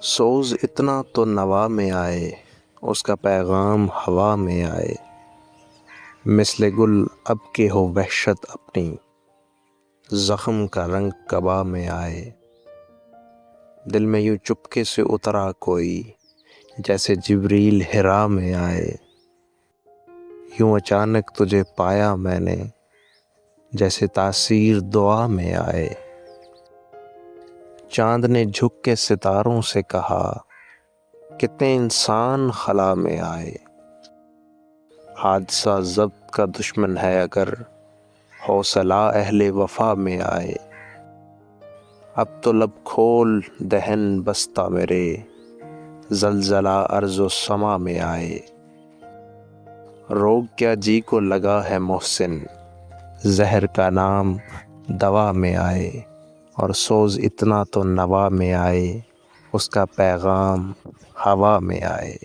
سوز اتنا تو نوا میں آئے، اس کا پیغام ہوا میں آئے۔ مثل گل اب کے ہو وحشت اپنی، زخم کا رنگ قبا میں آئے۔ دل میں یوں چپکے سے اترا کوئی، جیسے جبریل حرا میں آئے۔ یوں اچانک تجھے پایا میں نے، جیسے تاثیر دعا میں آئے۔ چاند نے جھک کے ستاروں سے کہا، کتنے انسان خلا میں آئے۔ حادثہ ضبط کا دشمن ہے اگر، حوصلہ اہل وفا میں آئے۔ اب تو لب کھول دہن بستہ میرے، زلزلہ ارض و سما میں آئے۔ روگ کیا جی کو لگا ہے محسن، زہر کا نام دوا میں آئے۔ اور سوز اتنا تو نوا میں آئے، اس کا پیغام ہوا میں آئے۔